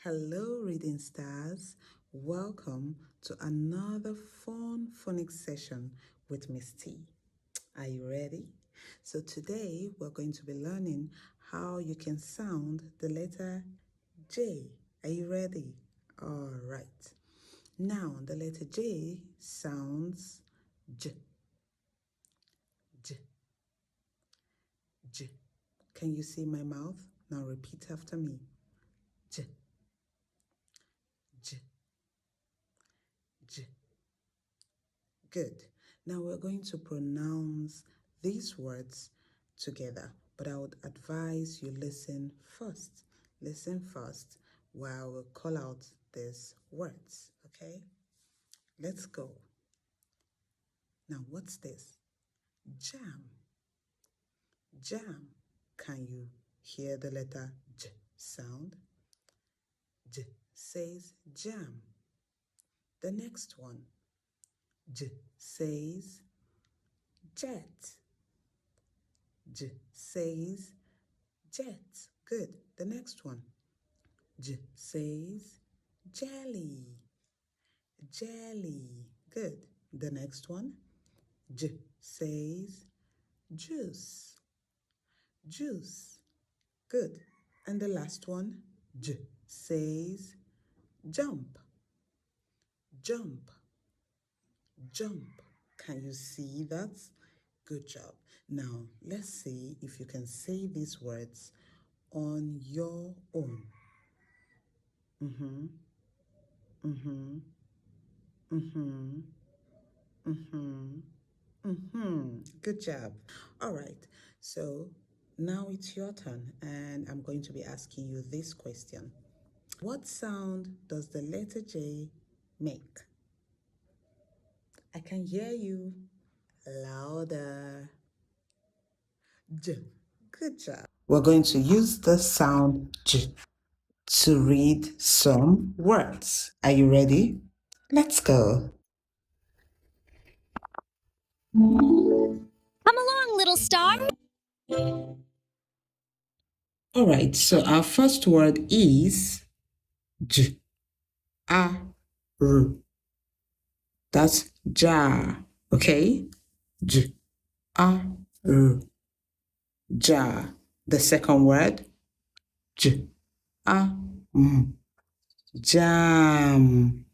Hello, reading stars. Welcome to another fun phonics session with Miss T. Are you ready? So today we're going to be learning how you can sound the letter J. Are you ready? All right. Now the letter J sounds J, J, J. Can you see my mouth? Now repeat after me. J, J, J. Good. Now we're going to pronounce these words together, but I would advise you listen first. Listen first while we call out these words, okay? Let's go. Now, what's this? Jam. Jam. Can you hear the letter J sound? J says jam. The next one, J says jet. J says jet. Good. The next one, J says jelly. Jelly. Good. The next one, J says juice. Juice. Good. And the last one, J says jump. Jump. Jump. Can you see that? Good job. Now, let's see if you can say these words on your own. Good job. All right. So now it's your turn, and I'm going to be asking you this question. What sound does the letter J make? I can hear you. Louder. J. Good job. We're going to use the sound J to read some words. Are you ready? Let's go. Come along, little star. All right, so our first word is J, A, R. That's jar, okay? J, A, R, jar. The second word, J, A, M, jam.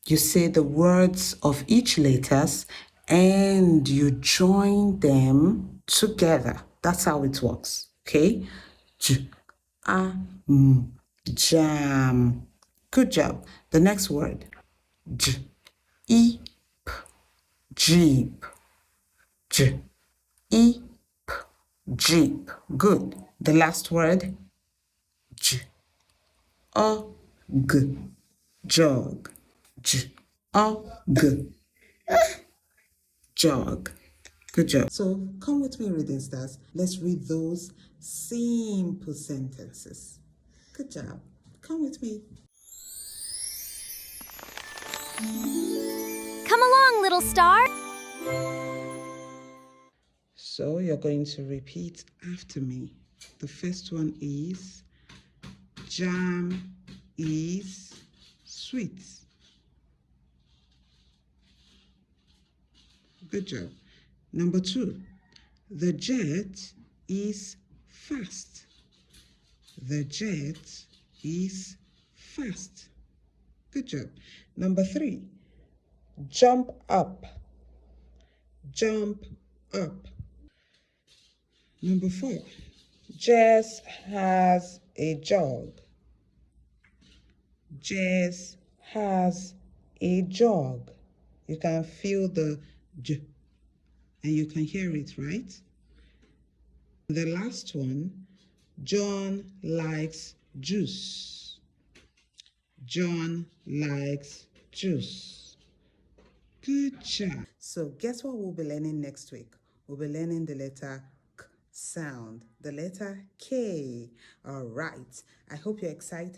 You say the words of each letters and you join them together. That's how it works, okay? J, A, M, jam. Good job. The next word, J, E, P, jeep. J, E, P, jeep. Good. The last word, J, O, G, jog. J, O, G, jog. Good job. So come with me, reading stars. Let's read those simple sentences. Good job. Come with me. Come along, little star. So you're going to repeat after me. The first one is jam is sweet. Good job. Number 2, the jet is fast. The jet is fast. Good job. Number 3, jump up. Jump up. Number 4, Jess has a jog. Jess has a jog. You can feel the J and you can hear it, right? The last one, John likes juice. John likes juice. Good job. So guess what we'll be learning next week? We'll be learning the letter K sound, the letter K. All right. I hope you're excited.